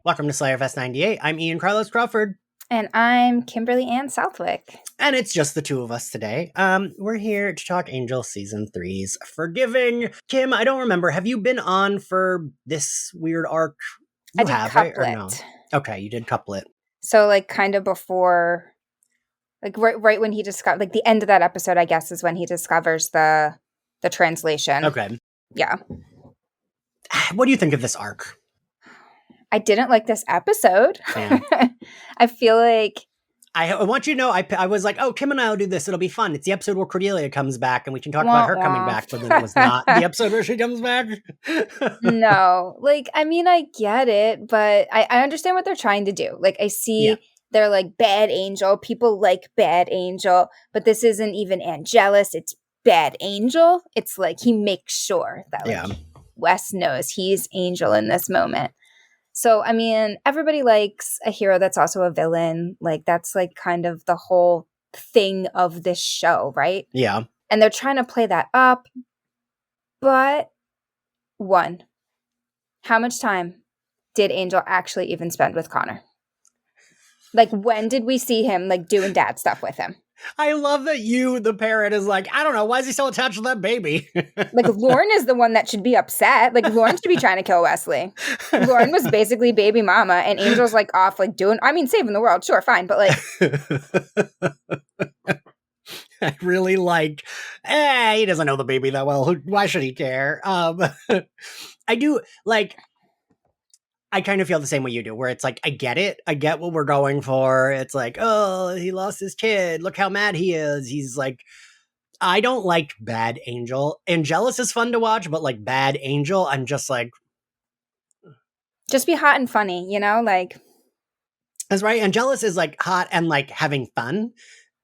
Welcome to Slayerfest 98. I'm Ian Carlos Crawford. And I'm Kimberly Ann Southwick. And it's just the two of us today. We're here to talk Angel Season 3's Forgiving. Kim, I don't remember. Have you been on for this weird arc? I did Couplet. Right? Or no? Okay, you did Couplet. So, like, kind of before, like, right when he discovered, like, the end of that episode, I guess, is when he discovers the translation. Okay. Yeah. What do you think of this arc? I didn't like this episode. Yeah. I feel like... I want you to know, I was like, oh, Kim and I will do this. It'll be fun. It's the episode where Cordelia comes back and we can talk about her coming back. But then it was not the episode where she comes back. No. Like, I mean, I get it, but I understand what they're trying to do. Like, I see they're like Bad Angel. People like Bad Angel. But this isn't even Angelus. It's Bad Angel. It's like he makes sure that Wes knows he's Angel in this moment. So, I mean, everybody likes a hero that's also a villain. Like, that's, like, kind of the whole thing of this show, right? Yeah. And they're trying to play that up. But, one, how much time did Angel actually even spend with Connor? Like, when did we see him, like, doing dad stuff with him? I love that the parent, is like, I don't know, why is he so attached to that baby? Like, Lauren is the one that should be upset. Like, Lauren should be trying to kill Wesley. Lauren was basically baby mama, and Angel's, like, off, like, saving the world. Sure, fine, but, like... I really like, he doesn't know the baby that well. Why should he care? I do, like... I kind of feel the same way you do, where it's like, I get it. I get what we're going for. It's like, oh, he lost his kid. Look how mad he is. He's like, I don't like Bad Angel. Angelus is fun to watch, but like Bad Angel, I'm just like. Just be hot and funny, you know? Like. That's right. Angelus is like hot and like having fun.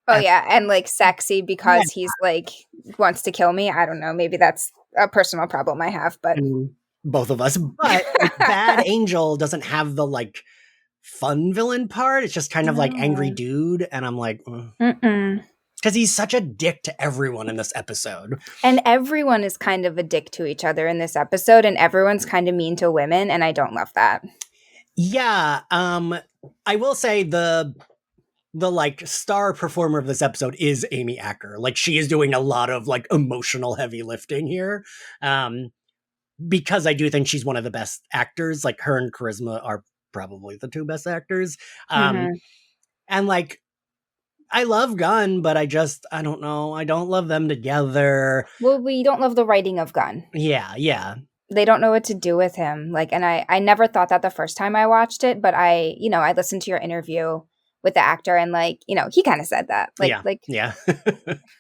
Oh, yeah. And like sexy because he's like, wants to kill me. I don't know. Maybe that's a personal problem I have, but. Both of us, but like, Bad Angel doesn't have the like fun villain part. It's just kind of like angry dude, and I'm like, because he's such a dick to everyone in this episode, and everyone is kind of a dick to each other in this episode, and everyone's kind of mean to women, and I don't love that. Yeah, I will say the like star performer of this episode is Amy Acker. Like, she is doing a lot of like emotional heavy lifting here. Because I do think she's one of the best actors. Like, her and Charisma are probably the two best actors. And like, I love Gunn, but I don't know. I don't love them together. Well, we don't love the writing of Gunn. Yeah. They don't know what to do with him. Like, and I never thought that the first time I watched it, but I listened to your interview with the actor, and like, he kind of said that. Yeah.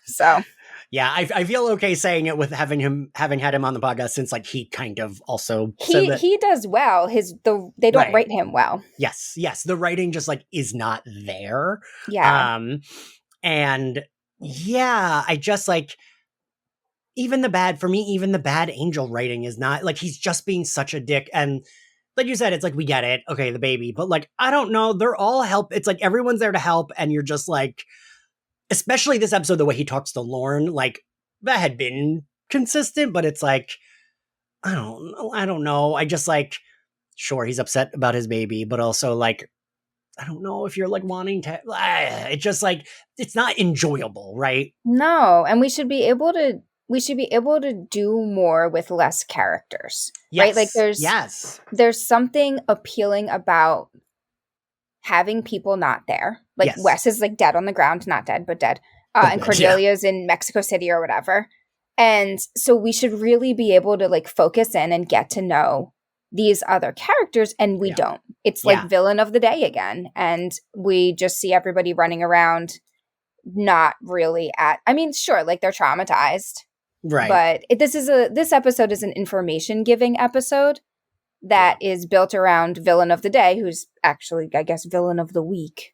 So. Yeah, I feel okay saying it with having had him on the podcast, since like he kind of also said that he does well. They don't write him well. Yes, the writing just like is not there. Yeah. And yeah, I just like even the Bad Angel writing is not like, he's just being such a dick. And like you said, it's like, we get it, okay, the baby, but like, I don't know, they're all it's like everyone's there to help, and you're just like. Especially this episode, the way he talks to Lauren, like, that had been consistent, but it's like, I don't know. I just like, sure, he's upset about his baby, but also like, I don't know if you're like wanting to, it's just like, it's not enjoyable, right? No, and we should be able to do more with less characters, right? Like, there's something appealing about having people not there. Like, Wes is like dead on the ground, not dead, but dead. And Cordelia's in Mexico City or whatever. And so we should really be able to like focus in and get to know these other characters, and we don't. It's like villain of the day again. And we just see everybody running around not really sure, like, they're traumatized. Right. But this episode is an information giving episode that is built around villain of the day, who's actually, I guess, villain of the week.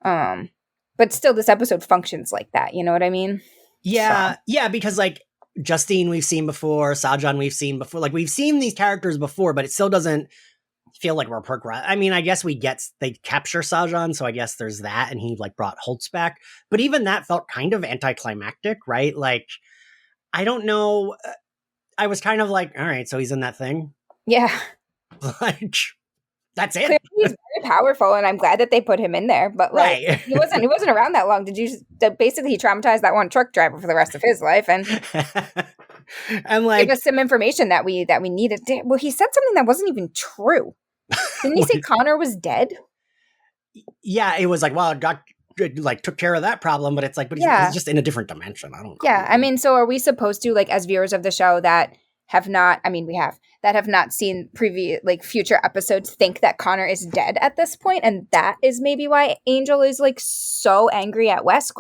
But still, this episode functions like that. You know what I mean? Yeah. So. Yeah, because like Justine we've seen before, Sajan we've seen before. Like, we've seen these characters before, but it still doesn't feel like we're progress. I mean, I guess they capture Sajan, so I guess there's that, and he like brought Holtz back. But even that felt kind of anticlimactic, right? Like, I don't know. I was kind of like, all right, so he's in that thing. Yeah. Like, That's it. Clearly he's very powerful, and I'm glad that they put him in there. But like, right. he wasn't around that long. Basically, he traumatized that one truck driver for the rest of his life, and and like gave us some information that we needed. Well, he said something that wasn't even true. Didn't he say Connor was dead? Yeah, it was like, well, it got like took care of that problem, but it's like, but he's just in a different dimension. I don't know. Yeah, I mean, so are we supposed to, like, as viewers of the show that have not, I mean, we have, that have not seen future episodes, think that Connor is dead at this point, and that is maybe why Angel is like so angry at Wes? ?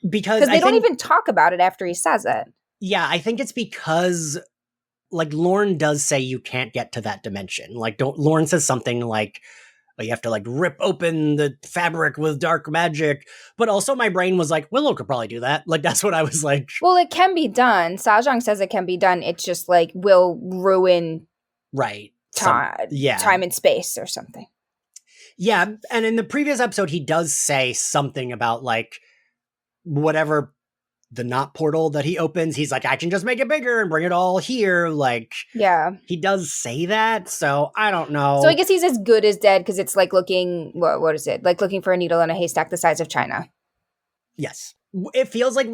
Because they don't even talk about it after he says it. Yeah, I think it's because like Lorne does say you can't get to that dimension. Like, Lorne says something like, you have to like rip open the fabric with dark magic. But also my brain was like, Willow could probably do that. Like, that's what I was like. Well, it can be done. Sajong says it can be done. It's just like will ruin time and space or something. Yeah. And in the previous episode, he does say something about like whatever the not portal that he opens, he's like, I can just make it bigger and bring it all here. Like, yeah, he does say that. So I don't know. So I guess he's as good as dead because it's like looking, what is it? Like looking for a needle in a haystack the size of China. Yes. It feels like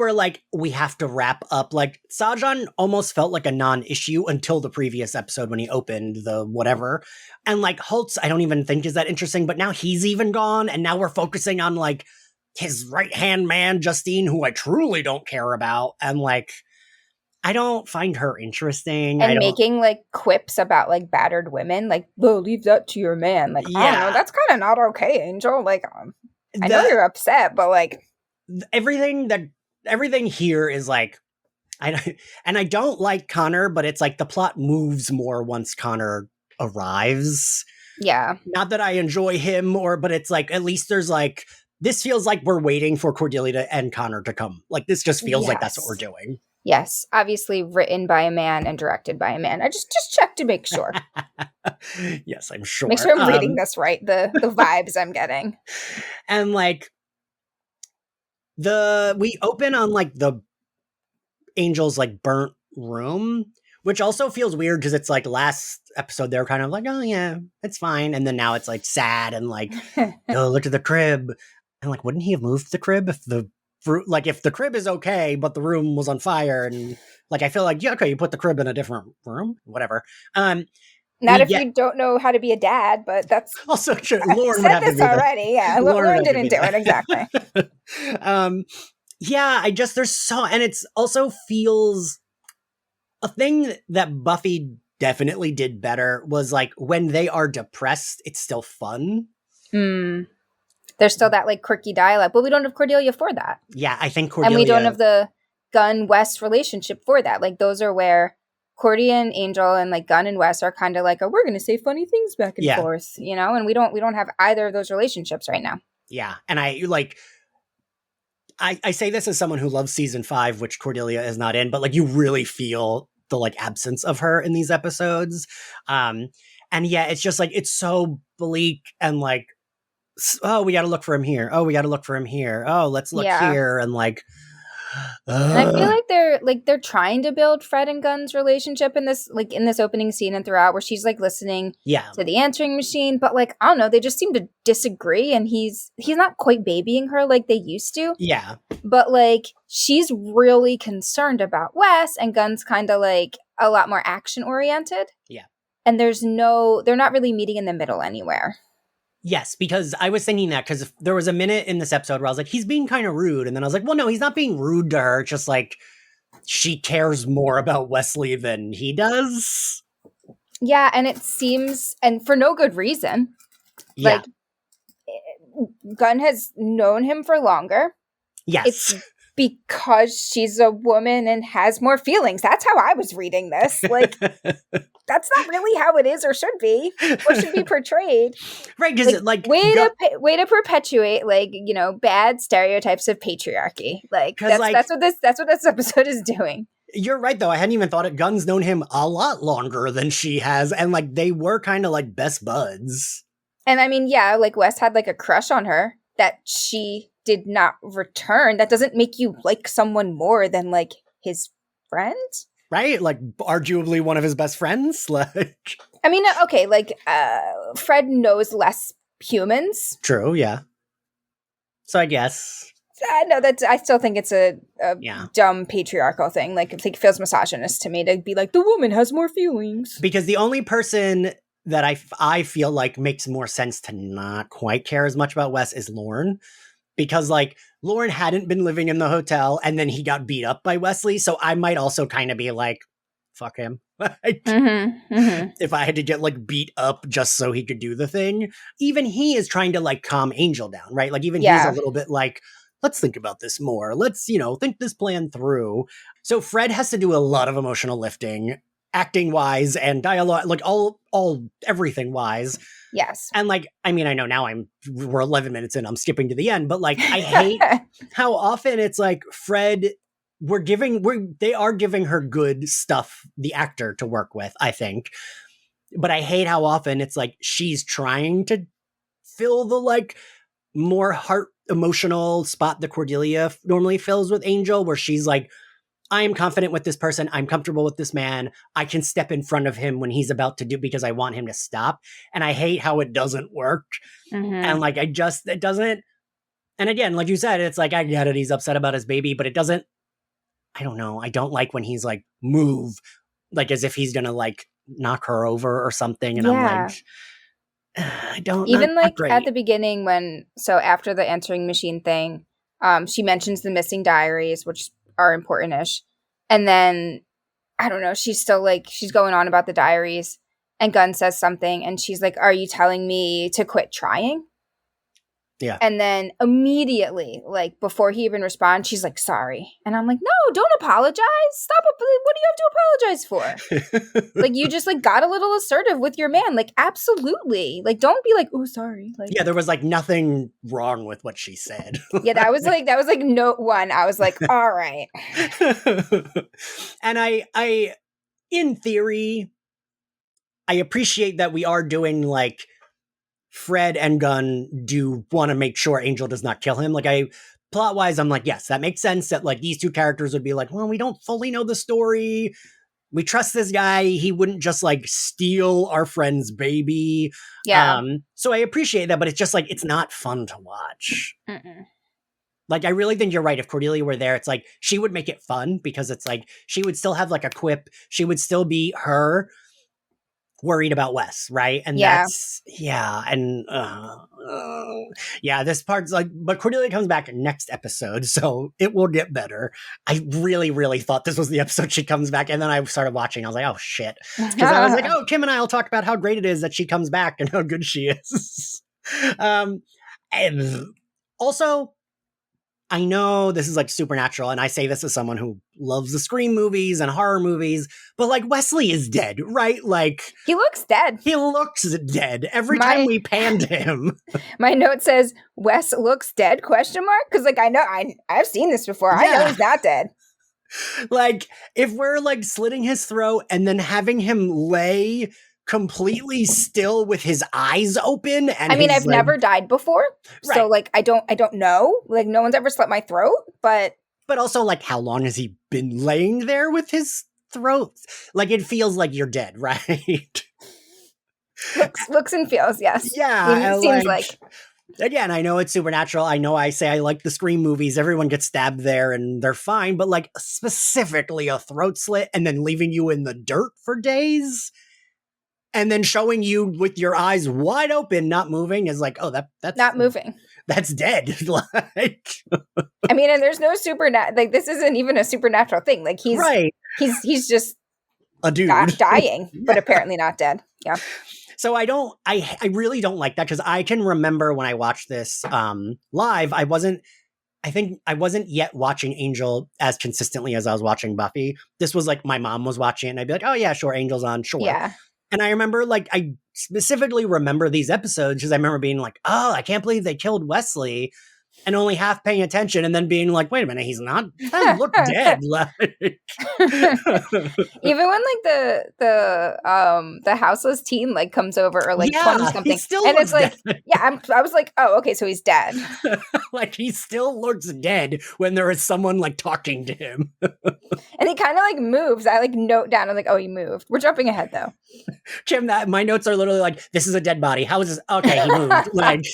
we have to wrap up. Like, Sajong almost felt like a non-issue until the previous episode when he opened the whatever. And like Holtz, I don't even think is that interesting, but now he's even gone. And now we're focusing on like his right-hand man, Justine, who I truly don't care about. And like, I don't find her interesting. And making like quips about like battered women, like, oh, leave that to your man. Like, yeah. I don't know, that's kind of not okay, Angel. Like, I know you're upset, but like everything here is like, I don't like Connor, but it's like the plot moves more once Connor arrives. Yeah. Not that I enjoy him but it's like, at least there's like, this feels like we're waiting for Cordelia and Connor to come. Like, this just feels like that's what we're doing. Yes, obviously written by a man and directed by a man. I just checked to make sure. Yes, I'm sure. Make sure I'm reading this right, the vibes I'm getting. And like, we open on like the Angel's like burnt room, which also feels weird because it's like last episode they were kind of like, oh yeah, it's fine. And then now it's like sad and like, oh, look at the crib. And like, wouldn't he have moved the crib if the crib is okay, but the room was on fire? And like, I feel like, yeah, okay, you put the crib in a different room, whatever. Not if you don't know how to be a dad, but that's also true. Lauren said this already. Yeah, Lauren didn't do it exactly. Yeah, and it's also feels a thing that Buffy definitely did better was like when they are depressed, it's still fun. There's still that like quirky dialogue, but we don't have Cordelia for that. Yeah, I think Cordelia, and we don't have the Gunn West relationship for that. Like those are where Cordy and Angel and like Gunn and Wes are kind of like, oh, we're going to say funny things back and forth, you know, and we don't have either of those relationships right now. Yeah. And I say this as someone who loves season 5, which Cordelia is not in, but like you really feel the like absence of her in these episodes. And yeah, it's just like, it's so bleak and like, oh, we got to look for him here. Oh, we got to look for him here. Oh, let's look here. And like, and I feel like they're trying to build Fred and Gunn's relationship in this opening scene and throughout, where she's like listening to the answering machine, but like I don't know, they just seem to disagree, and he's not quite babying her like they used to. Yeah, but like she's really concerned about Wes, and Gunn's kind of like a lot more action oriented. Yeah, and they're not really meeting in the middle anywhere. Yes, because I was thinking that because there was a minute in this episode where I was like, he's being kind of rude. And then I was like, well, no, he's not being rude to her. It's just like she cares more about Wesley than he does. Yeah, and it seems, and for no good reason. Yeah. Like, Gunn has known him for longer. Yes. It's because she's a woman and has more feelings. That's how I was reading this. Like, that's not really how it is or should be portrayed. Right, because like way to perpetuate like, you know, bad stereotypes of patriarchy. Like that's what this episode is doing. You're right, though. I hadn't even thought it. Gunn's known him a lot longer than she has, and like they were kind of like best buds. And I mean, yeah, like Wes had like a crush on her that she did not return. That doesn't make you like someone more than like his friend. Right? Like, arguably one of his best friends. Like, I mean, okay, like, Fred knows less humans. True, yeah. So I guess... No, I still think it's a dumb patriarchal thing. Like, I think it feels misogynist to me to be like, the woman has more feelings. Because the only person that I feel like makes more sense to not quite care as much about Wes is Lorne. Because, like, Lorne hadn't been living in the hotel, and then he got beat up by Wesley, so I might also kind of be like, fuck him. If I had to get, like, beat up just so he could do the thing. Even he is trying to, like, calm Angel down, right? Like, even he's a little bit like, let's think about this more. Let's, think this plan through. So Fred has to do a lot of emotional lifting, acting-wise and dialogue, like, all everything-wise. Yes. And, like, I mean, I know now we're 11 minutes in, I'm skipping to the end, but, like, I hate how often it's like, Fred, they are giving her good stuff, the actor, to work with, I think. But I hate how often it's like, she's trying to fill the, like, more heart emotional spot that Cordelia normally fills with Angel, where she's like, I am confident with this person. I'm comfortable with this man. I can step in front of him when he's about to do, because I want him to stop. And I hate how it doesn't work. And, like, it doesn't. And again, like you said, it's like, I get it. He's upset about his baby, but it doesn't, I don't know. I don't like when he's like, move, like, as if he's going to, like, knock her over or something. And I'm like, I don't even like at the beginning so after the answering machine thing, she mentions the missing diaries, which are important-ish. And then, I don't know, she's still like, she's going on about the diaries, and Gunn says something, and she's like, are you telling me to quit trying? Yeah. And then immediately, like, before he even responds, she's like, sorry. And I'm like, no, don't apologize. Stop. What do you have to apologize for? Like, you just, like, got a little assertive with your man. Like, absolutely. Like, don't be like, oh, sorry. Like, yeah, there was, like, nothing wrong with what she said. Yeah, that was like note one. I was like, all right. And I, in theory, I appreciate that we are doing, like, Fred and Gunn do want to make sure Angel does not kill him. Like, plot-wise, I'm like, yes, that makes sense that, like, these two characters would be like, well, we don't fully know the story. We trust this guy. He wouldn't just, like, steal our friend's baby. Yeah. So I appreciate that, but it's just, like, it's not fun to watch. Like, I really think you're right. If Cordelia were there, it's like, she would make it fun, because it's like, she would still have, like, a quip. She would still be her worried about Wes, right? And this part's like, but Cordelia comes back next episode, so it will get better. I really, really thought this was the episode she comes back, and then I started watching, I was like, oh shit. Because I was like, oh, Kim and I will talk about how great it is that she comes back and how good she is. And also, I know this is, like, supernatural, and I say this as someone who loves the Scream movies and horror movies, but, like, Wesley is dead, right? Like, he looks dead. He looks dead every time we panned him. My note says, Wes looks dead, ? Because, like, I know, I've seen this before. Yeah. I know he's not dead. Like, if we're, like, slitting his throat and then having him lay completely still with his eyes open, and I mean, I've never died before, right. So, like, I don't know. Like, no one's ever slit my throat, but also, like, how long has he been laying there with his throat? Like, it feels like you're dead, right? looks and feels, yes. Yeah, it seems like. Again, I know it's supernatural. I know I say I like the Scream movies. Everyone gets stabbed there and they're fine, but, like, specifically a throat slit and then leaving you in the dirt for days. And then showing you with your eyes wide open, not moving, is like, oh, that's not moving. That's dead. Like, I mean, and there's no like, this isn't even a supernatural thing. Like, he's right. He's just a dude dying, but apparently not dead. Yeah. So I really don't like that, because I can remember when I watched this live, I wasn't yet watching Angel as consistently as I was watching Buffy. This was like, my mom was watching it, and I'd be like, oh yeah, sure, Angel's on, sure. Yeah. And I remember, like, I specifically remember these episodes because I remember being like, oh, I can't believe they killed Wesley. and only half paying attention and then being like, wait a minute, he's not, that look dead. Even when like the houseless teen like comes over or like 20 something and it's like dead. I was like, oh, okay, so he's dead. Like he still looks dead when there is someone like talking to him. And he kind of like moves. I like note down, I'm like, oh, he moved. We're jumping ahead though. Kim, that my notes are literally like, this is a dead body. How is this? Okay, he moved. Like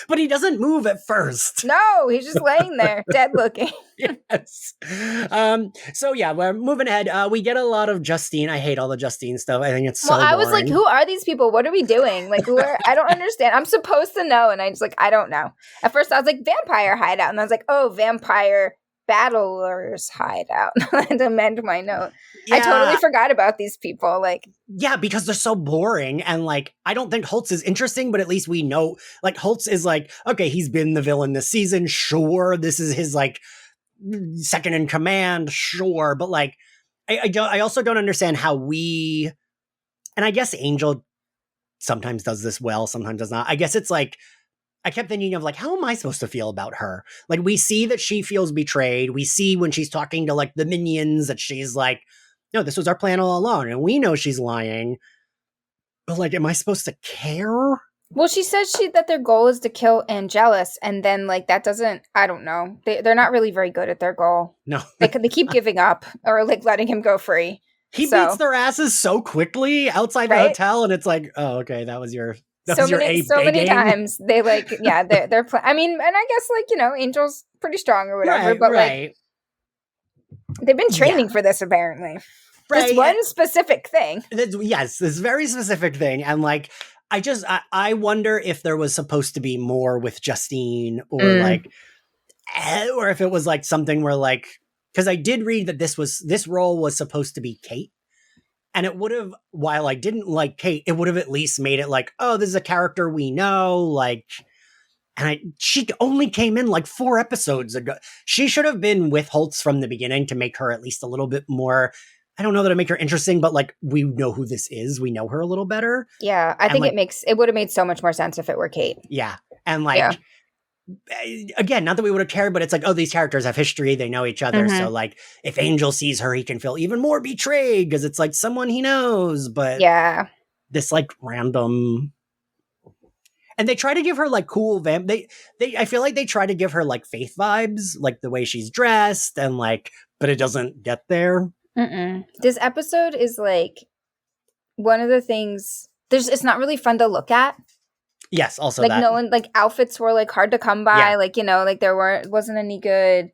but he doesn't move at first. No, he's just laying there, dead looking. Yes. So yeah, we're moving ahead. We get a lot of Justine. I hate all the Justine stuff. I think it's so boring. I was like, who are these people? What are we doing? Like, I don't understand. I'm supposed to know. And I just like, I don't know. At first I was like, vampire hideout. And I was like, oh, vampire battlers hideout. I had to amend my note. Yeah. I totally forgot about these people. Like, yeah, because they're so boring. And like, I don't think Holtz is interesting, but at least we know, like, Holtz is like, okay, he's been the villain this season. Sure. This is his like second in command. Sure. But like, I also don't understand how we, and I guess Angel sometimes does this well, sometimes does not. I guess it's like, I kept thinking of like, how am I supposed to feel about her? Like we see that she feels betrayed. We see when she's talking to like the minions that she's like, no, this was our plan all along. And we know she's lying. But like, am I supposed to care? Well, she says that their goal is to kill Angelus. And then like, that doesn't, I don't know. They're not really very good at their goal. No. They keep giving up or like letting him go free. He beats their asses so quickly outside the hotel. And it's like, oh, okay, that was your... So many times they like, yeah, they're I mean, and I guess like, you know, Angel's pretty strong or whatever, but like they've been training for this apparently. This one specific thing. Yes, this very specific thing. And like, I wonder if there was supposed to be more with Justine or like, or if it was like something where like, because I did read that this role was supposed to be Kate. And it would have, while I didn't like Kate, it would have at least made it like, oh, this is a character we know. Like, and she only came in like 4 episodes ago. She should have been with Holtz from the beginning to make her at least a little bit more, I don't know that to make her interesting, but like, we know who this is. We know her a little better. Yeah, I think like, it would have made so much more sense if it were Kate. Yeah. And like, again, not that we would have cared, but it's like, oh, these characters have history. They know each other. So like, if Angel sees her, he can feel even more betrayed because it's like someone he knows. But yeah, this like random, and they try to give her like cool I feel like they try to give her like Faith vibes, like the way she's dressed and like, but it doesn't get there. This episode is like one of the things. It's not really fun to look at. Yes, also like that. No one, like outfits were like hard to come by. Like, you know, like there wasn't any good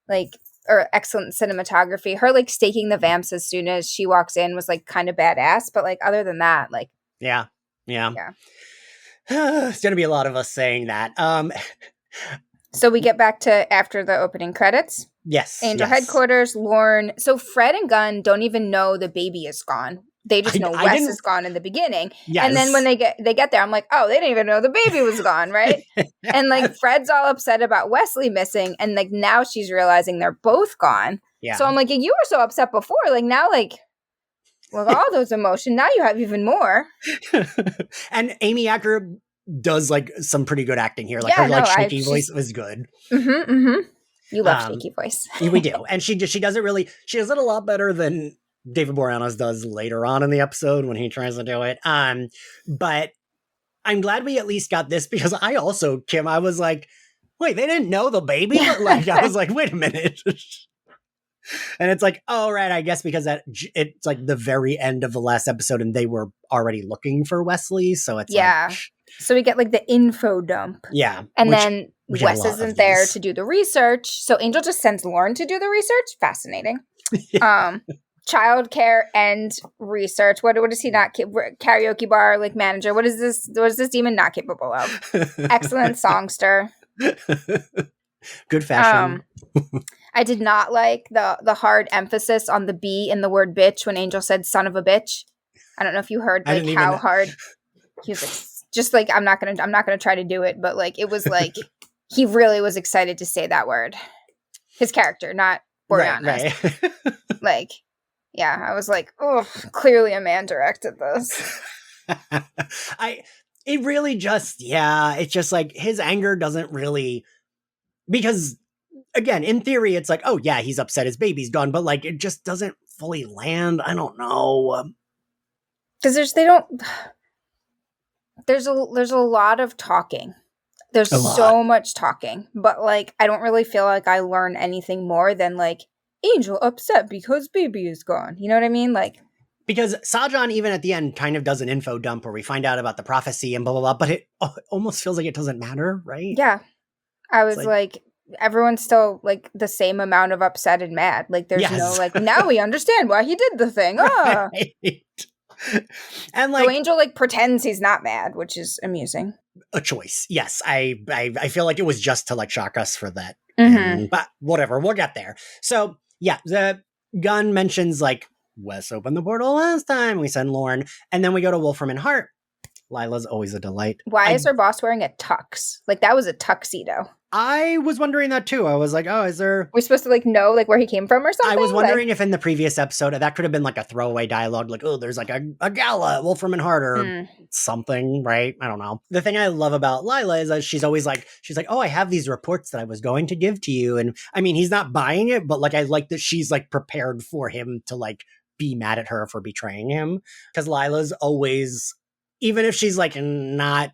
like or excellent cinematography. Her like staking the vamps as soon as she walks in was like kind of badass. But like other than that, like yeah. It's gonna be a lot of us saying that. So we get back to after the opening credits. Yes. Angel headquarters, Lorne. So Fred and Gunn don't even know the baby is gone. They just know Wes is gone in the beginning. Yes. And then when they get there, I'm like, oh, they didn't even know the baby was gone, right? And like Fred's all upset about Wesley missing. And like now she's realizing they're both gone. Yeah. So I'm like, you were so upset before. Like now, like, with all those emotions, now you have even more. And Amy Acker does like some pretty good acting here. Like her shaky voice was good. You love shaky voice. We do. And she does it really, she does it a lot better than David Boreanaz does later on in the episode when he tries to do it. But I'm glad we at least got this because I also, Kim, I was like, wait, they didn't know the baby? Like, I was like, wait a minute. And it's like, oh, right, I guess because it's like the very end of the last episode and they were already looking for Wesley. So it's like... So we get like the info dump. Yeah. And then Wes isn't there to do the research. So Angel just sends Lorne to do the research. Fascinating. Childcare and research. What is he not? Karaoke bar like manager. What is this demon not capable of? Excellent songster. Good fashion. I did not like the hard emphasis on the B in the word bitch when Angel said son of a bitch. I don't know if you heard like how hard he was like, just like I'm not gonna try to do it, but like it was like he really was excited to say that word. His character, not Boreanaz. Right. Like, yeah, I was like, oh, clearly a man directed this. It really just, it's just like his anger doesn't really, because again, in theory, it's like, oh yeah, he's upset his baby's gone, but like it just doesn't fully land. I don't know. Because there's a lot of talking. There's so much talking, but like I don't really feel like I learn anything more than like Angel upset because baby is gone. You know what I mean? Like, because Sajan, even at the end, kind of does an info dump where we find out about the prophecy and blah, blah, blah, but it almost feels like it doesn't matter, right? Yeah. I was like, everyone's still like the same amount of upset and mad. Like, there's no like, now we understand why he did the thing. Ah. Right. And like, so Angel like pretends he's not mad, which is amusing. A choice. Yes. I feel like it was just to like shock us for that. Mm-hmm. But whatever, we'll get there. So yeah, the gun mentions like, Wes opened the portal last time. We send Lorne. And then we go to Wolfram and Hart. Lilah's always a delight. Why is her boss wearing a tux? Like, that was a tuxedo. I was wondering that too. I was like, oh, is there... We're supposed to like know like where he came from or something? I was wondering if in the previous episode, that could have been like a throwaway dialogue. Like, oh, there's like a gala at Wolfram and Hart or something, right? I don't know. The thing I love about Lilah is that she's always like, oh, I have these reports that I was going to give to you. And I mean, he's not buying it, but like, I like that she's like prepared for him to like be mad at her for betraying him. Because Lilah's always, even if she's like not,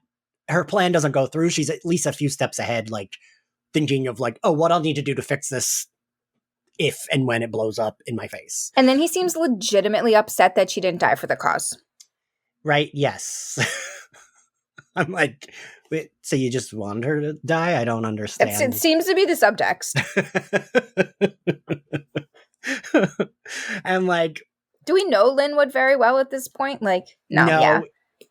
her plan doesn't go through, she's at least a few steps ahead, like thinking of like, oh, what I'll need to do to fix this if and when it blows up in my face. And then he seems legitimately upset that she didn't die for the cause. Right? Yes. I'm like, wait, so you just want her to die? I don't understand. It seems to be the subtext. And like, do we know Linwood very well at this point? Like, no. Yeah.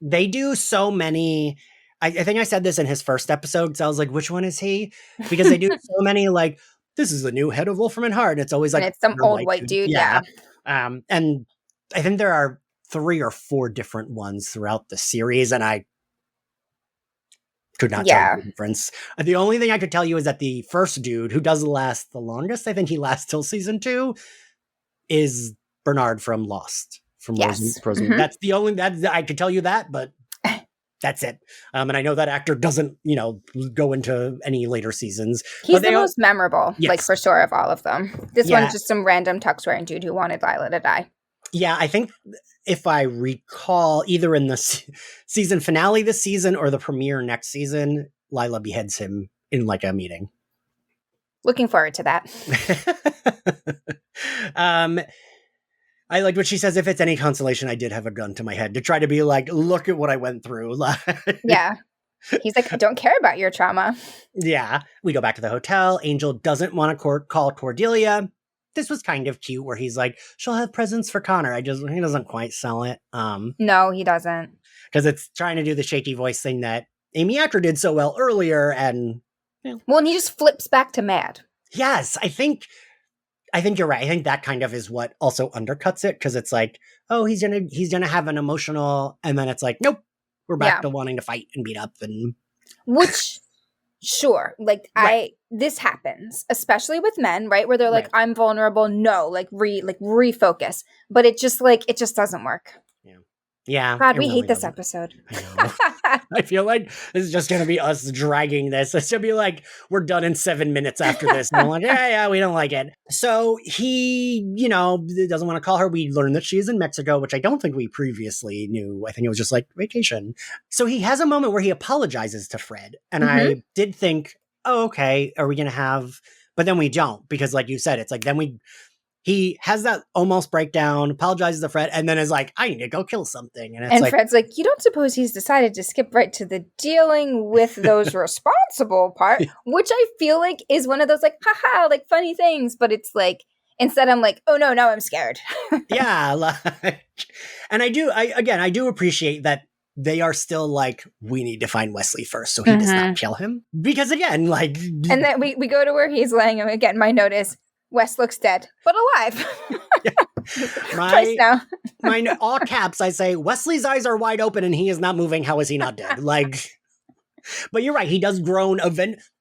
They do so many. I think I said this in his first episode because I was like, which one is he? Because they do so many, like, this is the new head of Wolfram and Hart. And it's always like, and it's some old white dude. Yeah. And I think there are 3 or 4 different ones throughout the series. And I could not tell the difference. The only thing I could tell you is that the first dude who does last the longest, I think he lasts till season 2, is Bernard from Lost. From Frozen. Mm-hmm. That's the only, that I could tell you that, but that's it. And I know that actor doesn't, go into any later seasons. He's the most memorable, like for sure, of all of them. This one's just some random tux wearing dude who wanted Lilah to die. Yeah, I think if I recall, either in the season finale this season or the premiere next season, Lilah beheads him in like a meeting. Looking forward to that. I like what she says, if it's any consolation, I did have a gun to my head to try to be like, look at what I went through. Yeah. He's like, I don't care about your trauma. Yeah. We go back to the hotel. Angel doesn't want to call Cordelia. This was kind of cute where he's like, she'll have presents for Connor. He doesn't quite sell it. No, he doesn't. Because it's trying to do the shaky voice thing that Amy Acker did so well earlier. And well, and he just flips back to mad. Yes, I think you're right. I think that kind of is what also undercuts it, because it's like, oh, he's gonna have an emotional, and then it's like, nope, we're back to wanting to fight and beat up, and which, sure, like right. This happens, especially with men, right? Where they're like, I'm vulnerable. No, like refocus, but it just doesn't work. Yeah. God, we hate this episode. I feel like this is just going to be us dragging this. It's going to be like, we're done in 7 minutes after this. And I'm like, yeah, we don't like it. So he, doesn't want to call her. We learned that she is in Mexico, which I don't think we previously knew. I think it was just like vacation. So he has a moment where he apologizes to Fred. And I did think, oh, okay, are we going to have, but then we don't, because like you said, it's like, then he has that almost breakdown, apologizes to Fred, and then is like, I need to go kill something. And Fred's like, you don't suppose he's decided to skip right to the dealing with those responsible part, which I feel like is one of those like, haha, like funny things. But it's like, instead I'm like, oh no, now I'm scared. Yeah. And I do appreciate that they are still like, we need to find Wesley first so he does not kill him. Because again, like. And then we go to where he's laying him. Again, my note is, Wes looks dead, but alive. Twice now. Mine, all caps, I say, Wesley's eyes are wide open and he is not moving. How is he not dead? Like, but you're right. He does groan.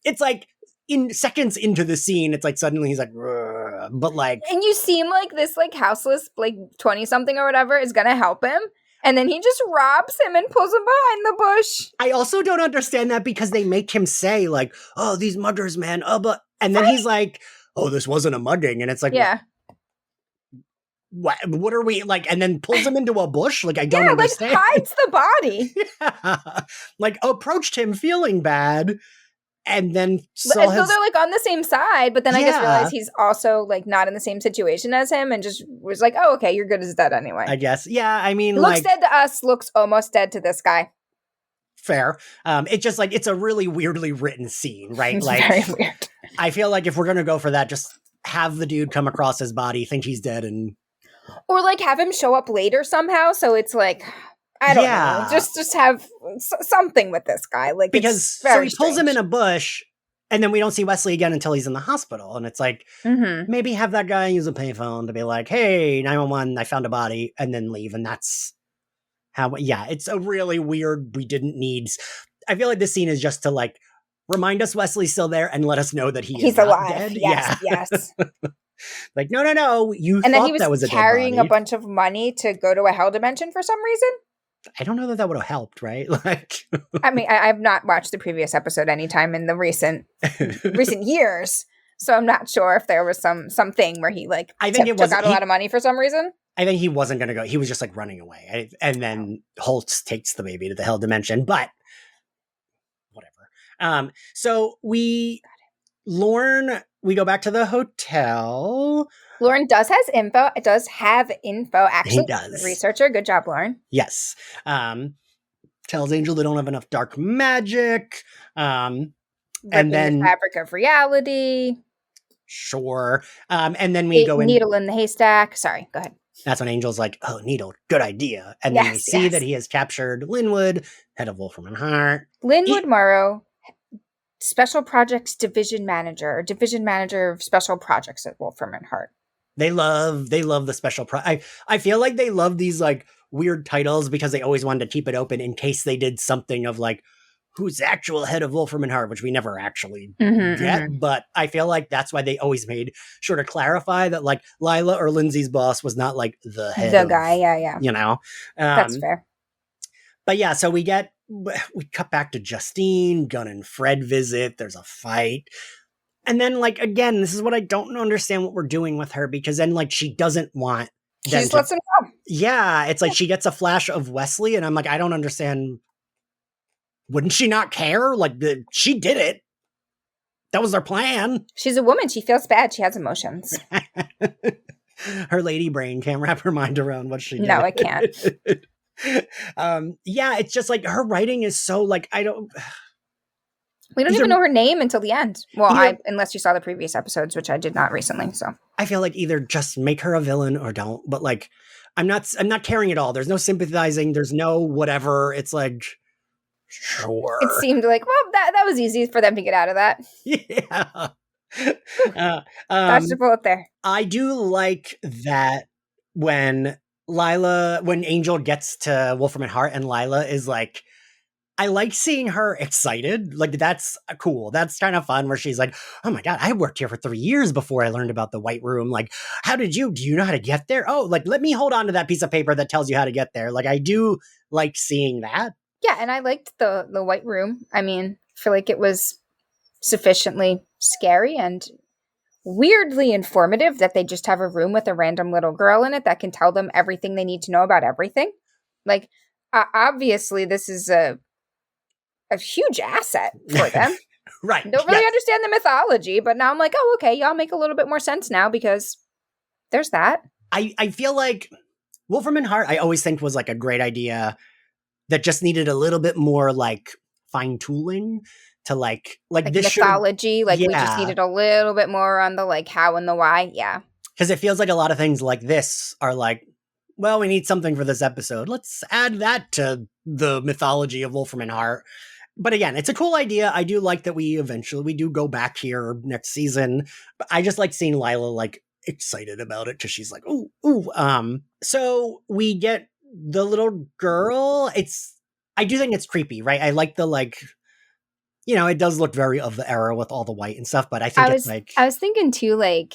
It's like in seconds into the scene, it's like suddenly he's like, but like. And you seem like this like houseless, like 20 something or whatever is going to help him. And then he just robs him and pulls him behind the bush. I also don't understand that because they make him say like, oh, these muggers, man. But and then he's like, oh, this wasn't a mugging. And it's like, yeah. What are we like? And then pulls him into a bush. Like, I don't understand. Like hides the body. Yeah. Like approached him feeling bad. And then so they're like on the same side, but then I guess realized he's also like not in the same situation as him and just was like, oh, okay, you're good as dead anyway. I guess. Yeah, I mean, looks dead to us, looks almost dead to this guy. Fair. It's just like, it's a really weirdly written scene, right? It's like very weird. I feel like if we're going to go for that, just have the dude come across his body, think he's dead and. Or like have him show up later somehow. So it's like, I don't know. Just have something with this guy. Like, because so he pulls him in a bush and then we don't see Wesley again until he's in the hospital. And it's like, maybe have that guy use a payphone to be like, hey, 911, I found a body, and then leave. And that's how, it's a really weird, we didn't need. I feel like this scene is just to like remind us Wesley's still there and let us know that he's alive. Dead. Yes. Like, no, you and thought then he was that was a carrying dead body. A bunch of money to go to a hell dimension for some reason. I don't know that would have helped, right? Like, I mean, I've not watched the previous episode anytime in the recent years, so I'm not sure if there was something where he like took out a lot of money for some reason. I think he wasn't going to go. He was just like running away, and then Holtz takes the baby to the hell dimension. But whatever. So we go back to the hotel. Lauren does have info. Actually, he does. Researcher. Good job, Lauren. Yes. Tells Angel they don't have enough dark magic. And then the fabric of reality. Sure. And then we go in. Needle in the haystack. Sorry, go ahead. That's when Angel's like, oh, Needle, good idea. And then we see that he has captured Linwood, head of Wolfram and Hart. Linwood Morrow, Special Projects Division Manager of Special Projects at Wolfram and Hart. They love the special I feel like they love these like weird titles because they always wanted to keep it open in case they did something of like who's the actual head of Wolfram and Hart, which we never actually get. But I feel like that's why they always made sure to clarify that like Lilah or Lindsay's boss was not like the head guy. Yeah. You know, that's fair. But yeah, so we cut back to Justine. Gunn and Fred visit. There's a fight. And then, like, again, this is what I don't understand what we're doing with her, because then, like, she doesn't want them to... She just lets him go. Yeah, it's like she gets a flash of Wesley, and I'm like, I don't understand. Wouldn't she not care? Like, she did it. That was their plan. She's a woman. She feels bad. She has emotions. Her lady brain can't wrap her mind around what she did. No, it can't. It's just like her writing is so like we don't even know her name until the end. Well, unless you saw the previous episodes, which I did not recently. So I feel like either just make her a villain or don't. But like, I'm not caring at all. There's no sympathizing. There's no whatever. It's like, sure. It seemed like, well, that was easy for them to get out of that. Yeah. Dodged a bullet there. I do like that when Angel gets to Wolfram and Hart and Lilah is like, I like seeing her excited. Like, that's cool. That's kind of fun where she's like, oh my God, I worked here for 3 years before I learned about the White Room. Like, do you know how to get there? Oh, like, let me hold on to that piece of paper that tells you how to get there. Like, I do like seeing that. Yeah, and I liked the White Room. I mean, I feel like it was sufficiently scary and weirdly informative that they just have a room with a random little girl in it that can tell them everything they need to know about everything. Like, obviously, this is a huge asset for them. Right. Don't really understand the mythology, but now I'm like, oh, okay, y'all make a little bit more sense now because there's that. I feel like Wolfram and Hart, I always think was like a great idea that just needed a little bit more like fine tooling to like this mythology. We just needed a little bit more on the like how and the why. Yeah. Because it feels like a lot of things like this are like, well, we need something for this episode. Let's add that to the mythology of Wolfram and Hart. But again, it's a cool idea. I do like that we do go back here next season. But I just like seeing Lilah like excited about it because she's like, ooh. So we get the little girl. I do think it's creepy, right? I like the like, you know, it does look very of the era with all the white and stuff. But I think I was thinking too, like,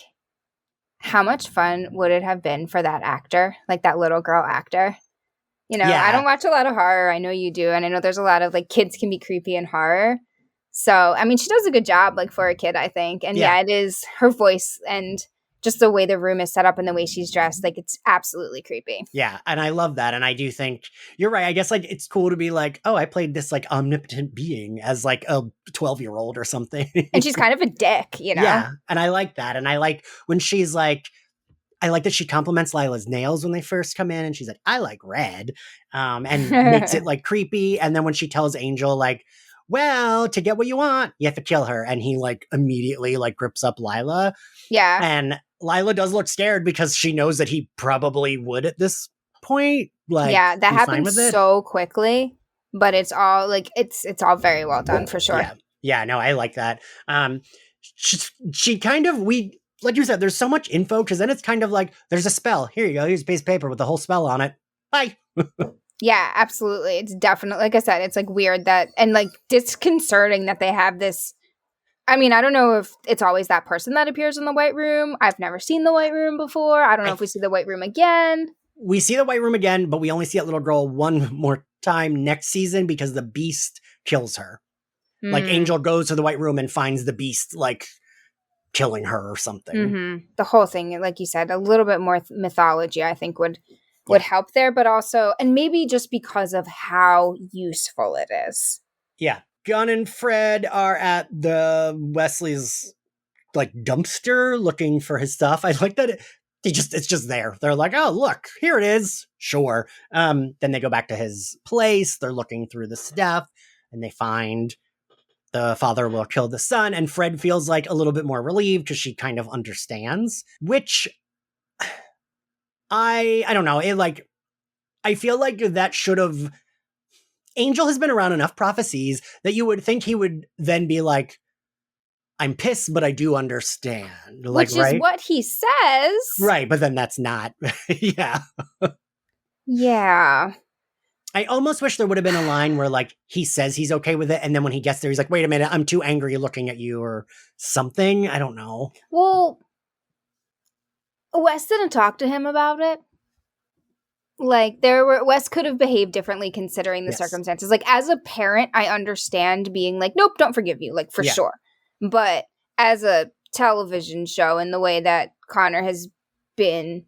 how much fun would it have been for that actor, like that little girl actor? You know, I don't watch a lot of horror. I know you do. And I know there's a lot of, like, kids can be creepy in horror. So, I mean, she does a good job, like, for a kid, I think. And it is her voice and just the way the room is set up and the way she's dressed. Like, it's absolutely creepy. Yeah. And I love that. And I do think you're right. I guess, like, it's cool to be like, oh, I played this, like, omnipotent being as, like, a 12-year-old or something. And she's kind of a dick, you know? Yeah. And I like that. And I like when she's like, I like that she compliments Lilah's nails when they first come in, and she's like, I like red, and makes it, like, creepy. And then when she tells Angel, like, well, to get what you want, you have to kill her. And he, like, immediately, like, grips up Lilah. Yeah. And Lilah does look scared because she knows that he probably would at this point. Like, yeah, that happens so quickly, but it's all, like, it's all very well done, for sure. Yeah, no, I like that. She kind of, like you said, there's so much info, because then it's kind of like, there's a spell. Here you go. Here's a piece of paper with the whole spell on it. Bye. Yeah, absolutely. It's definitely, like I said, it's, like, weird that, and, like, disconcerting that they have this. I mean, I don't know if it's always that person that appears in the White Room. I've never seen the White Room before. I don't know if we see the White Room again. We see the White Room again, but we only see that little girl one more time next season because the Beast kills her. Like, Angel goes to the White Room and finds the Beast, like, killing her or something. Mm-hmm. The whole thing, like you said, a little bit more mythology, I think, would help there, but also, and maybe just because of how useful it is. Yeah. Gunn and Fred are at the Wesley's, like, dumpster looking for his stuff. I like that it's just there. They're like, oh, look, here it is. Sure. Then they go back to his place. They're looking through the stuff, and they find the father will kill the son, and Fred feels, like, a little bit more relieved because she kind of understands, which I don't know. It, like, I feel like that should have. Angel has been around enough prophecies that you would think he would then be like, I'm pissed, but I do understand. Like, which is what he says. Right, but then that's not. Yeah. Yeah. I almost wish there would have been a line where, like, he says he's okay with it, and then when he gets there, he's like, wait a minute, I'm too angry looking at you, or something. I don't know. Well, Wes didn't talk to him about it. Like, Wes could have behaved differently considering the circumstances. Like, as a parent, I understand being like, nope, don't forgive you, like, for sure. But as a television show, and the way that Connor has been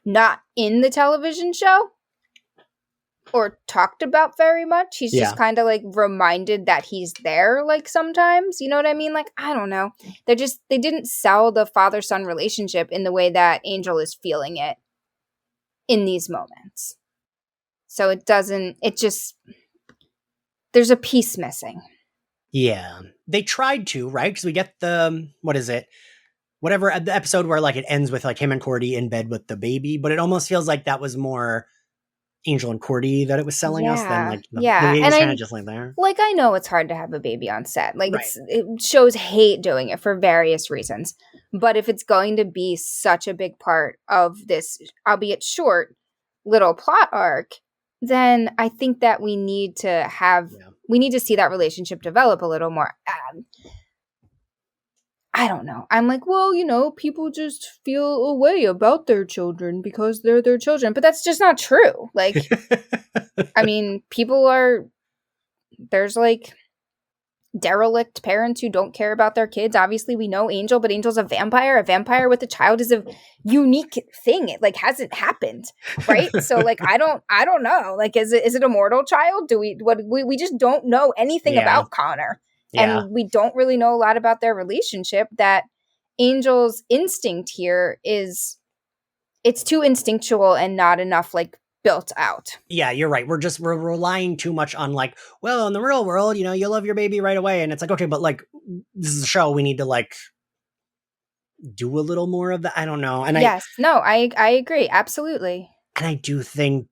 not in the television show or talked about very much, he's just kind of, like, reminded that he's there, like, sometimes, you know what I mean? Like, I don't know. They didn't sell the father-son relationship in the way that Angel is feeling it in these moments. So there's a piece missing. Yeah. They tried to, right? Because we get the, what is it? Whatever, the episode where, like, it ends with, like, him and Cordy in bed with the baby, but it almost feels like that was more Angel and Cordy that it was selling us than, like, the baby was kind of just like there. Like, I know it's hard to have a baby on set. Like, it shows hate doing it for various reasons. But if it's going to be such a big part of this, albeit short, little plot arc, then I think that we need to see that relationship develop a little more. I don't know. I'm like, well, you know, people just feel a way about their children because they're their children. But that's just not true. Like, I mean, there's, like, derelict parents who don't care about their kids. Obviously, we know Angel, but Angel's a vampire. A vampire with a child is a unique thing. It, like, hasn't happened, right? So, like, I don't know. Like, is it a mortal child? We just don't know anything about Connor. Yeah. And we don't really know a lot about their relationship. That Angel's instinct here it's too instinctual and not enough, like, built out. Yeah, you're right. We're relying too much on, like, well, in the real world, you know, you love your baby right away. And it's like, okay, but, like, this is a show. We need to, like, do a little more of that. I don't know. And I agree. Absolutely. And I do think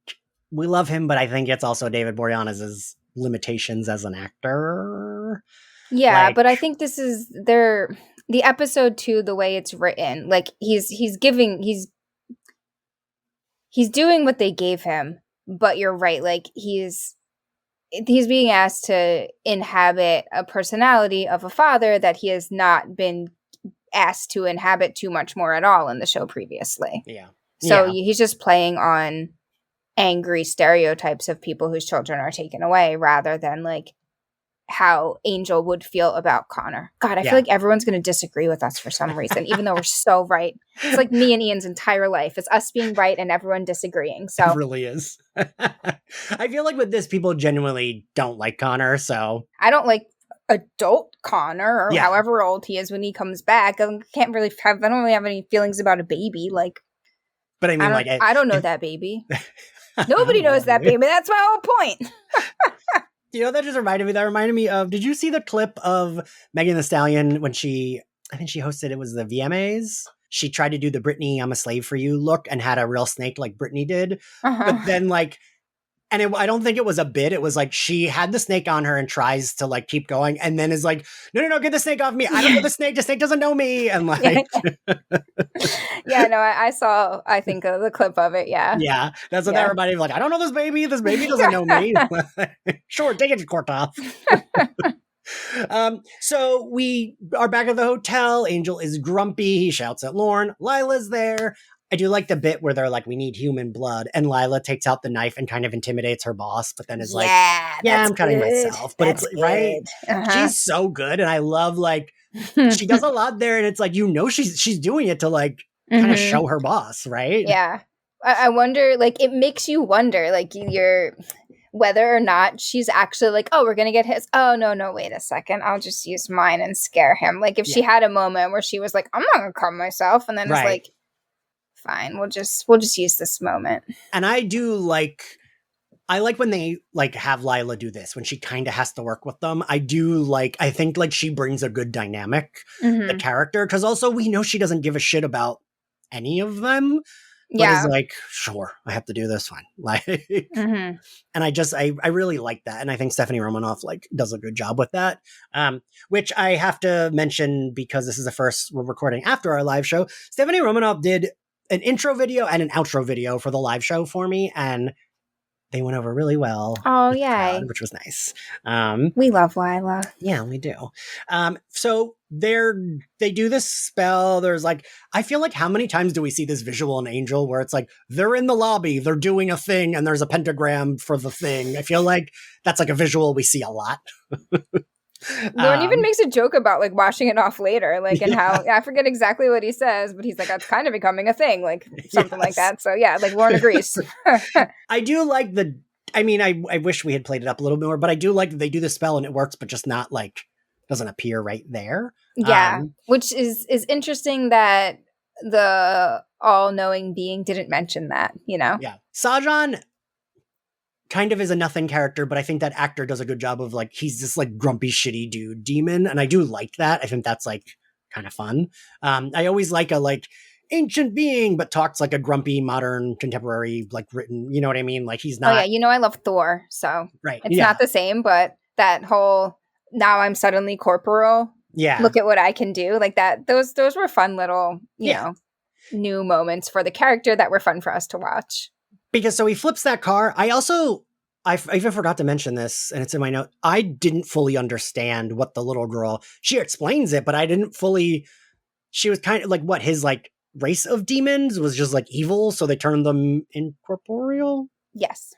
we love him, but I think it's also David Boreanaz's limitations as an actor. Yeah, like, but I think this is the episode 2, the way it's written, like, he's doing what they gave him, but you're right, like, he's being asked to inhabit a personality of a father that he has not been asked to inhabit too much more at all in the show previously. Yeah. So he's just playing on angry stereotypes of people whose children are taken away rather than like how Angel would feel about Connor. God, I feel like everyone's going to disagree with us for some reason, even though we're so right. It's like me and Ian's entire life. It's us being right and everyone disagreeing. So it really is. I feel like with this, people genuinely don't like Connor. So I don't like adult Connor or however old he is when he comes back. I don't really have any feelings about a baby. Like, but I mean, I don't know that baby. Nobody knows that baby. That's my whole point. You know, that reminded me of, did you see the clip of Megan Thee Stallion when I think she hosted, it was the VMAs? She tried to do the Britney, I'm a slave for you look and had a real snake like Britney did. But then like, and I don't think it was a bit. It was like she had the snake on her and tries to like keep going and then is like, no, get the snake off me. I don't know the snake. The snake doesn't know me. And like. I saw, I think, the clip of it. Yeah. Yeah. That's what that reminded me of. Like, I don't know this baby. This baby doesn't know me. Sure, take it to court off. So we are back at the hotel. Angel is grumpy. He shouts at Lorne. Lilah's there. I do like the bit where they're like, we need human blood. And Lilah takes out the knife and kind of intimidates her boss, but then is like, I'm cutting myself. But that's it's good. Right. She's so good. And I love like, she does a lot there. And it's like, she's doing it to like kind of show her boss. Right. Yeah. I wonder, like, it makes you wonder, like, whether or not she's actually like, oh, we're going to get his. Oh, no, wait a second. I'll just use mine and scare him. Like if she had a moment where she was like, I'm not going to cut myself. And then it's like, fine, we'll just use this moment. And I like when they like have Lilah do this, when she kind of has to work with them. I think like she brings a good dynamic, the character, because also we know she doesn't give a shit about any of them. But is like, sure, I have to do this one. Like, and I really like that. And I think Stephanie Romanoff like does a good job with that. Which I have to mention because this is the first we're recording after our live show. Stephanie Romanoff did an intro video and an outro video for the live show for me, and they went over really well. Oh, yay. Which was nice. We love Lilah. Yeah, we do. So they do this spell. There's like, I feel like how many times do we see this visual in Angel where it's like, they're in the lobby, they're doing a thing, and there's a pentagram for the thing. I feel like that's like a visual we see a lot. Lorne even makes a joke about like washing it off later, like, and how I forget exactly what he says, but he's like, that's kind of becoming a thing, like something like that. So yeah, like Lorne agrees. I do like I wish we had played it up a little more, but I do like that they do the spell and it works, but just not like doesn't appear right there. Yeah, which is interesting that the all-knowing being didn't mention that, you know? Yeah, Sajan kind of is a nothing character, but I think that actor does a good job of like, he's this like grumpy, shitty dude demon. And I do like that. I think that's like kind of fun. I always like a like ancient being, but talks like a grumpy, modern, contemporary, like written, you know what I mean? Like he's not. Oh yeah. I love Thor. So it's not the same, but that whole, now I'm suddenly corporeal. Yeah. Look at what I can do. Like that. Those were fun little, you know, new moments for the character that were fun for us to watch. Because so he flips that car. I even forgot to mention this, and it's in my note. I didn't fully understand what the little girl, she explains it, but I didn't fully, she was kind of like what his like race of demons was just like evil. So they turned them incorporeal. Yes.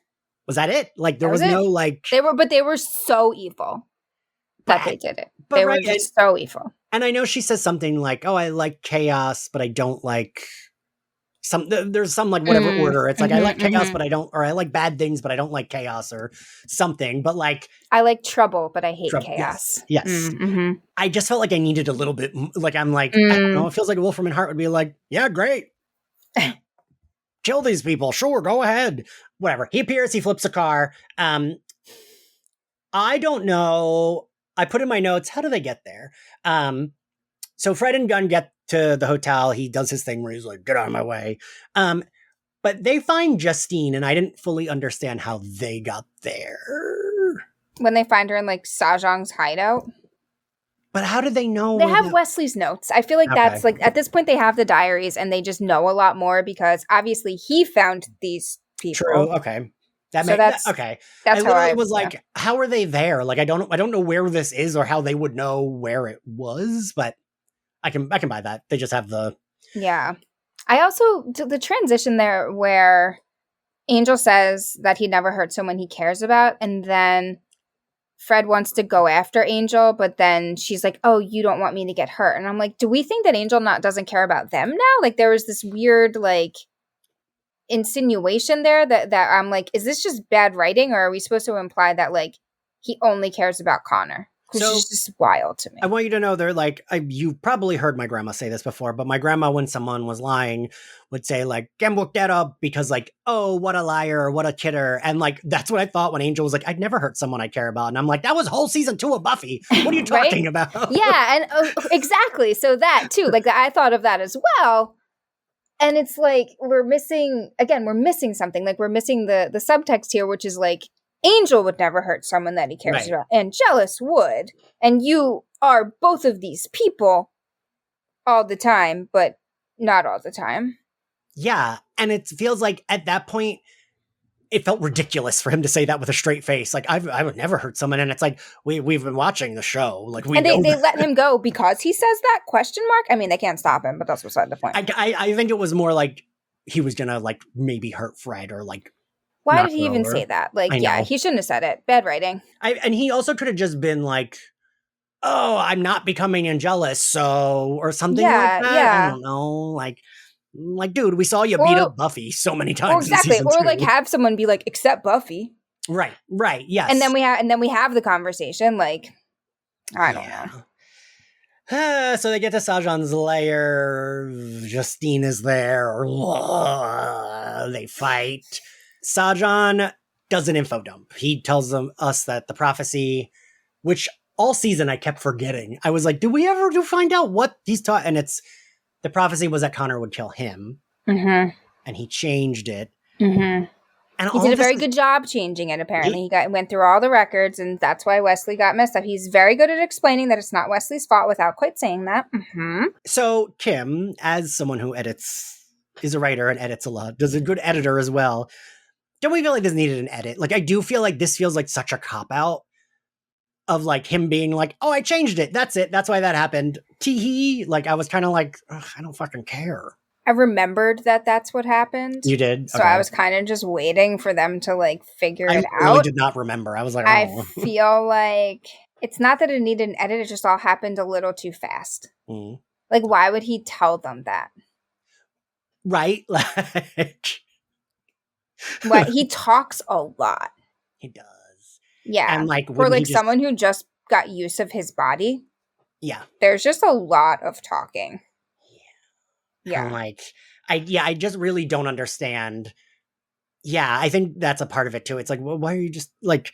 Was that it? Like there was no like. They were so evil that they did it. They were just so evil. And I know she says something like, oh, I like chaos, but I don't like there's some like whatever order. It's like I like chaos, but I don't, or I like bad things, but I don't like chaos or something. But like I like trouble, but I hate chaos. Yes. I just felt like I needed a little bit. Like I'm like I don't know. It feels like a Wolfram and Hart would be like, yeah, great, kill these people. Sure, go ahead. Whatever. He appears. He flips a car. I don't know. I put in my notes. How do they get there? So Fred and Gunn get to the hotel. He does his thing where he's like, get out of my way. But they find Justine, and I didn't fully understand how they got there. When they find her in like Sajong's hideout. But how did they know? They have Wesley's notes. I feel like that's like, at this point they have the diaries and they just know a lot more because obviously he found these people. True. Okay. That's okay. That's how I was like, how are they there? Like, I don't know where this is or how they would know where it was, but I can buy that. They just have the. Yeah. I also, the transition there where Angel says that he never hurt someone he cares about, and then Fred wants to go after Angel, but then she's like, oh, you don't want me to get hurt. And I'm like, do we think that Angel doesn't care about them now? Like, there was this weird, like, insinuation there that I'm like, is this just bad writing, or are we supposed to imply that, like, he only cares about Connor? Which is just wild to me. I want you to know, they're like, you've probably heard my grandma say this before, but my grandma, when someone was lying, would say, like, "Gembuk that up," because, like, oh, what a liar, what a kidder. And, like, that's what I thought when Angel was like, I'd never hurt someone I care about. And I'm like, that was whole season 2 of Buffy. What are you talking about? Yeah, and exactly. So that, too. Like, I thought of that as well. And it's like, we're missing something. Like, we're missing the subtext here, which is, like, Angel would never hurt someone that he cares about. Angelus would. And you are both of these people all the time, but not all the time. Yeah. And it feels like at that point, it felt ridiculous for him to say that with a straight face. Like, I would never hurt someone. And it's like, we've been watching the show. Like, we know they let him go because he says that ? I mean, they can't stop him, but that's beside the point. I think it was more like he was going to, like, maybe hurt Fred or, like, why did he even say that? Like, yeah, he shouldn't have said it. Bad writing. And he also could have just been like, oh, I'm not becoming Angelus, so, or something like that. Yeah. I don't know. Like, dude, we saw you beat up Buffy so many times. Exactly. Or like have someone be like, except Buffy. Right. Yes. And then we have the conversation. Like, I don't know. So they get to Sajan's lair. Justine is there. They fight. Sajan does an info dump. He tells us that the prophecy, which all season I kept forgetting. I was like, do we ever find out what he's taught? And it's, the prophecy was that Connor would kill him. Mm-hmm. And he changed it. Mm-hmm. And he did a very good job changing it, apparently. He went through all the records, and that's why Wesley got messed up. He's very good at explaining that it's not Wesley's fault without quite saying that. Mm-hmm. So Kim, as someone who is a writer and edits a lot, does a good editor as well. Don't we feel like this needed an edit? Like, I do feel like this feels like such a cop-out of, like, him being like, oh, I changed it. That's it. That's why that happened. Tee-hee. Like, I was kind of like, I don't fucking care. I remembered that that's what happened. You did? So okay. I was kind of just waiting for them to, like, figure it out. I really did not remember. I was like, oh. I feel like it's not that it needed an edit. It just all happened a little too fast. Mm. Like, why would he tell them that? Right? Like... What, he talks a lot. He does. Yeah. And like, for like someone who just got use of his body. Yeah. There's just a lot of talking. Yeah. And like, I just really don't understand. Yeah, I think that's a part of it too. It's like, well, why are you just like,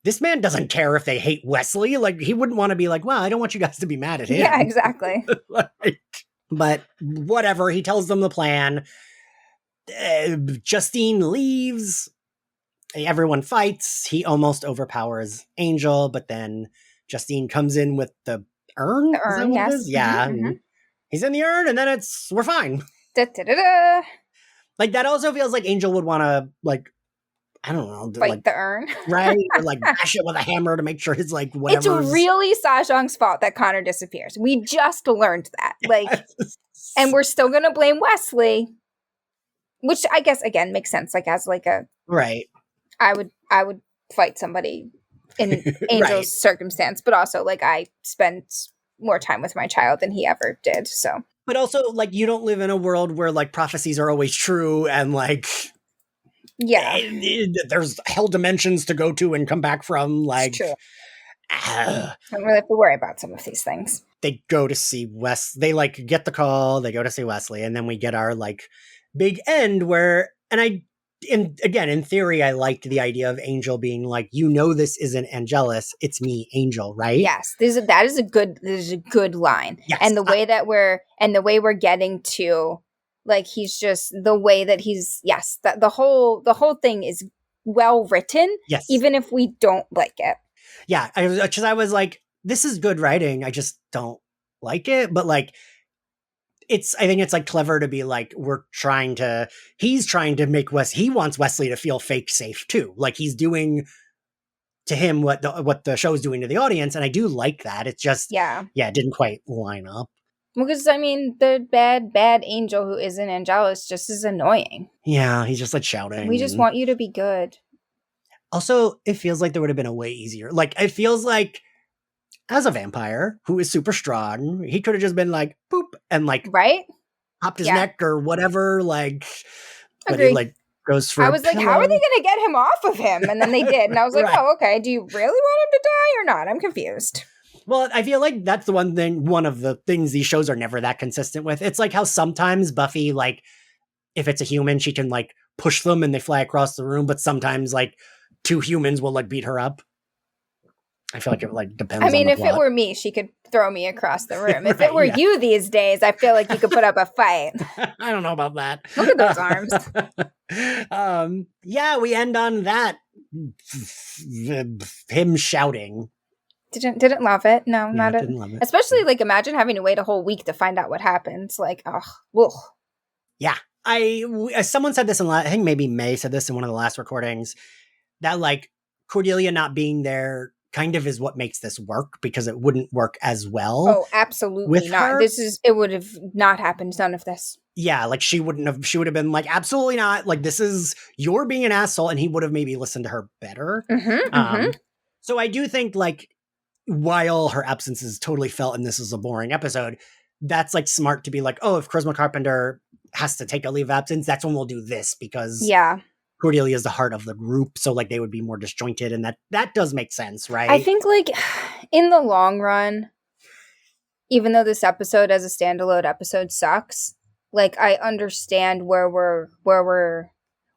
this man doesn't care if they hate Wesley. Like, he wouldn't want to be like, well, I don't want you guys to be mad at him. Yeah, exactly. But whatever. He tells them the plan. Justine leaves. Everyone fights. He almost overpowers Angel, but then Justine comes in with the urn. The urn, yes. Yeah. Mm-hmm. He's in the urn, and then we're fine. Da-da-da-da. Like, that also feels like Angel would want to, like, I don't know. Fight like, the urn. Right? Or, like, bash it with a hammer to make sure his, like, whatever. It's really Sashang's fault that Connor disappears. We just learned that. Like, yes. And we're still going to blame Wesley. Which I guess, again, makes sense. Like, as like a... Right. I would fight somebody in Angel's right. circumstance. But also, like, I spent more time with my child than he ever did, so... But also, like, you don't live in a world where, like, prophecies are always true and, like... Yeah. There's hell dimensions to go to and come back from, like... It's true. Don't really have to worry about some of these things. They go to see They, like, get the call, they go to see Wesley, and then we get our, like... big end where, and in theory, I liked the idea of Angel being like, this isn't Angelus, it's me, Angel, right? Yes, that is a good line. Yes, and the way that we're getting to, like, he's just the way that he's, yes, that the whole thing is well written. Yes, even if we don't like it. Yeah, I was like, this is good writing. I just don't like it, but like. I think it's like clever to be like, he's trying to make he wants Wesley to feel fake safe too. Like, he's doing to him what the show's doing to the audience. And I do like that. It's just, it didn't quite line up. Because, I mean, the bad angel who isn't Angelus just is annoying. Yeah, he's just like shouting. We just want you to be good. Also, it feels like there would have been a way easier. Like, it feels like as a vampire who is super strong, he could have just been like, boop, and like, right? Popped his neck or whatever. Like, but Agreed. he like goes for I was like, how are they going to get him off of him? And then they did. And I was like, right. Oh, okay. Do you really want him to die or not? I'm confused. Well, I feel like that's one of the things these shows are never that consistent with. It's like how sometimes Buffy, like, if it's a human, she can like push them and they fly across the room. But sometimes like 2 humans will like beat her up. I feel like it like depends. I mean, on the if plot. it were me, she could throw me across the room. If it were you these days, I feel like you could put up a fight. I don't know about that. Look at those arms. Yeah, we end on that. Him shouting. Didn't love it. No, not didn't love it. Especially like imagine having to wait a whole week to find out what happens. Like, ugh. Yeah, someone said this I think maybe May said this in one of the last recordings, that like Cordelia not being there kind of is what makes this work, because it wouldn't work as well. Oh, absolutely not. It would have not happened, none of this. Yeah, like she would have been like, absolutely not. Like, this is, you're being an asshole, and he would have maybe listened to her better. So I do think like, while her absence is totally felt and this is a boring episode, that's like smart to be like, oh, if Charisma Carpenter has to take a leave of absence, that's when we'll do this, because Cordelia is the heart of the group, so like they would be more disjointed, and that does make sense, right? I think like in the long run, even though this episode as a standalone episode sucks, like I understand where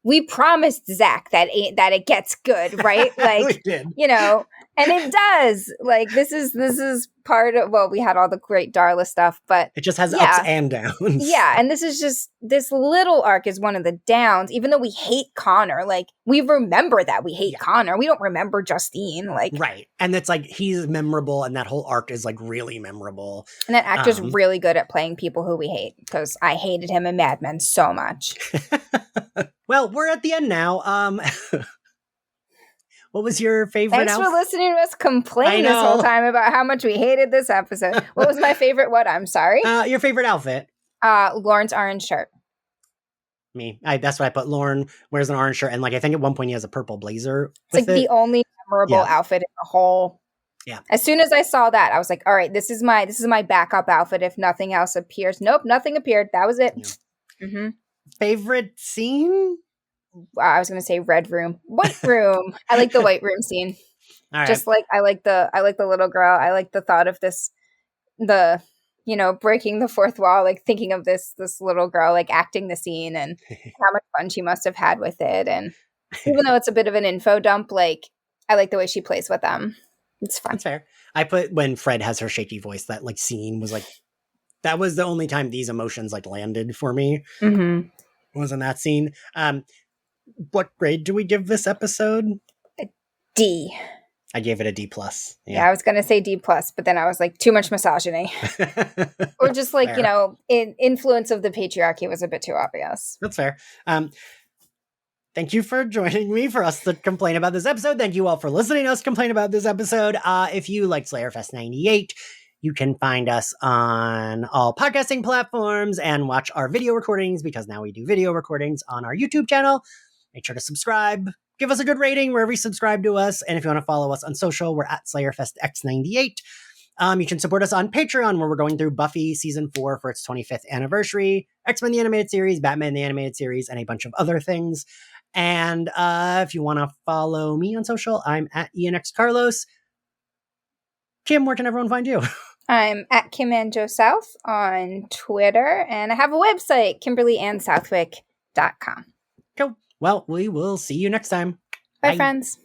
we promised Zach that it gets good, right? Like we did. You know, and it does. Like this is part of, well, we had all the great Darla stuff, but it just has ups and downs. Yeah, and this is just, this little arc is one of the downs, even though we hate Connor. Like, we remember that we hate Connor. We don't remember Justine. Like, right. And it's like, he's memorable, and that whole arc is like really memorable. And that actor's really good at playing people who we hate, because I hated him in Mad Men so much. Well, we're at the end now. What was your favorite Thanks for listening to us complain this whole time about how much we hated this episode. What was my favorite I'm sorry? Your favorite outfit? Lauren's orange shirt. Me. That's what I put. Lauren wears an orange shirt, and like I think at one point he has a purple blazer. It's like the only memorable outfit in the whole. Yeah. As soon as I saw that, I was like, all right, this is my backup outfit if nothing else appears. Nope, nothing appeared. That was it. Yeah. Favorite scene? I was going to say red room. White room. I like the white room scene. All right. Just like I like the little girl. I like the thought of this, breaking the fourth wall, like thinking of this little girl like acting the scene, and how much fun she must have had with it. And even though it's a bit of an info dump, like I like the way she plays with them. It's fun. That's fair. I put when Fred has her shaky voice, that like scene was like, that was the only time these emotions like landed for me. Was in that scene. What grade do we give this episode? A D. I gave it a D+. Yeah, I was going to say D+, but then I was like, too much misogyny. Or just like, fair. Influence of the patriarchy was a bit too obvious. That's fair. Thank you for joining me for us to complain about this episode. Thank you all for listening to us complain about this episode. If you like Slayerfest 98, you can find us on all podcasting platforms and watch our video recordings, because now we do video recordings on our YouTube channel. Make sure to subscribe. Give us a good rating wherever you subscribe to us. And if you want to follow us on social, we're at SlayerFestX98. You can support us on Patreon, where we're going through Buffy Season 4 for its 25th anniversary, X-Men the Animated Series, Batman the Animated Series, and a bunch of other things. And if you want to follow me on social, I'm at ENXCarlos. Kim, where can everyone find you? I'm at KimAndJoSouth on Twitter, and I have a website, KimberlyAndSouthwick.com. Cool. Well, we will see you next time. Bye, friends.